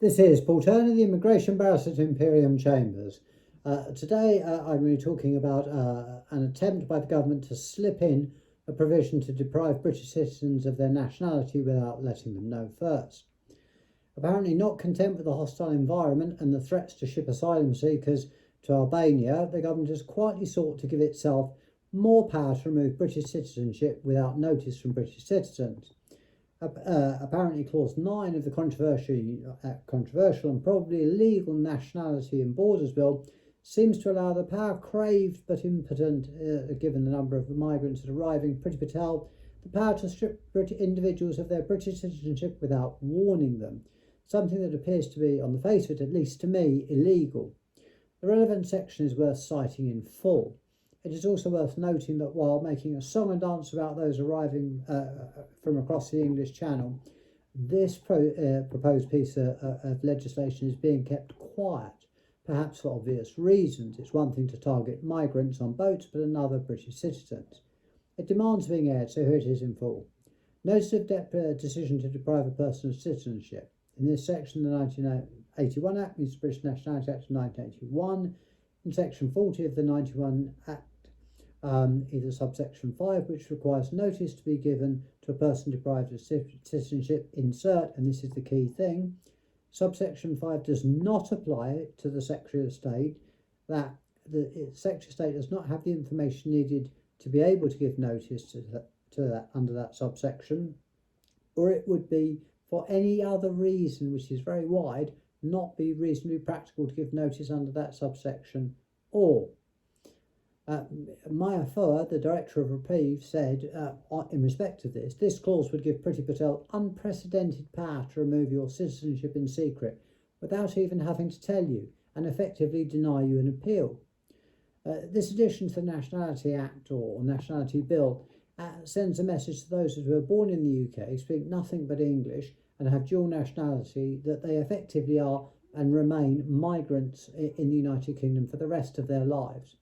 This is Paul Turner, the Immigration Barrister at Imperium Chambers. Today I'm going to be talking about an attempt by the government to slip in a provision to deprive British citizens of their nationality without letting them know first. Apparently not content with the hostile environment and the threats to ship asylum seekers to Albania, the government has quietly sought to give itself more power to remove British citizenship without notice from British citizens. Apparently Clause 9 of the controversial and probably illegal Nationality and Borders Bill seems to allow the power-craved but impotent, given the number of migrants that are arriving, Priti Patel, the power to strip individuals of their British citizenship without warning them, something that appears to be, on the face of it, at least to me, illegal. The relevant section is worth citing in full. It is also worth noting that while making a song and dance about those arriving from across the English Channel, this proposed piece of legislation is being kept quiet, perhaps for obvious reasons. It's one thing to target migrants on boats, but another British citizens. It demands being aired, so here it is in full. Notice of decision to deprive a person of citizenship. In this section, the 1981 Act means the British Nationality Act of 1981. In section 40 of the 91 Act, either subsection 5, which requires notice to be given to a person deprived of citizenship, insert, and this is the key thing, subsection 5 does not apply to the Secretary of State, that the Secretary of State does not have the information needed to be able to give notice to that under that subsection, or it would be, for any other reason, which is very wide, not be reasonably practical to give notice under that subsection, or Maya Foa, the director of Deprive, said in respect of this clause would give Priti Patel unprecedented power to remove your citizenship in secret without even having to tell you and effectively deny you an appeal. This addition to the Nationality Act or Nationality Bill sends a message to those who are born in the UK, speak nothing but English and have dual nationality that they effectively are and remain migrants in the United Kingdom for the rest of their lives.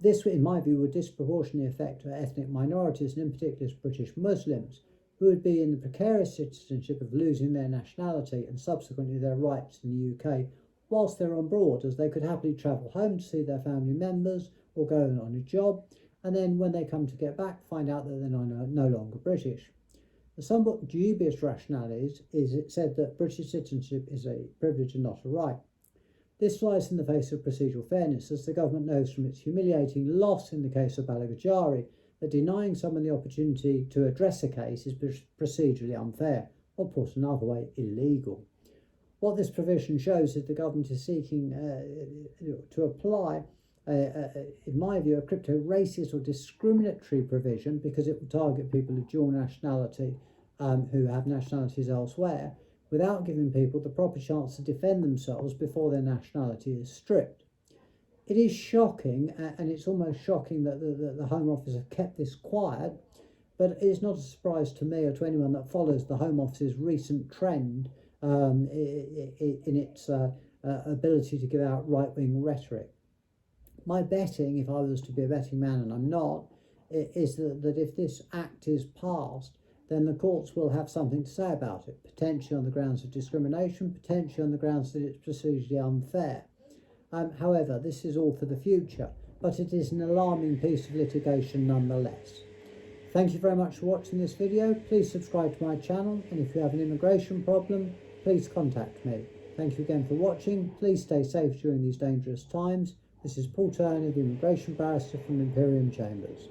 This, in my view, would disproportionately affect ethnic minorities and in particular British Muslims, who would be in the precarious citizenship of losing their nationality and subsequently their rights in the UK whilst they're abroad, as they could happily travel home to see their family members or go on a job, and then when they come to get back, find out that they're no longer British. The somewhat dubious rationale is it said that British citizenship is a privilege and not a right. This flies in the face of procedural fairness, as the government knows from its humiliating loss in the case of Balagajari that denying someone the opportunity to address a case is procedurally unfair, or put another way, illegal. What this provision shows is the government is seeking to apply, in my view, a crypto-racist or discriminatory provision because it will target people of dual nationality who have nationalities elsewhere, without giving people the proper chance to defend themselves before their nationality is stripped. It is shocking, and it's almost shocking that the Home Office have kept this quiet, but it is not a surprise to me or to anyone that follows the Home Office's recent trend in its ability to give out right-wing rhetoric. My betting, if I was to be a betting man, and I'm not, is that if this act is passed, then the courts will have something to say about it, potentially on the grounds of discrimination, potentially on the grounds that it's procedurally unfair. However, this is all for the future, but it is an alarming piece of litigation nonetheless. Thank you very much for watching this video. Please subscribe to my channel, and if you have an immigration problem, please contact me. Thank you again for watching. Please stay safe during these dangerous times. This is Paul Turner, the Immigration Barrister from Imperium Chambers.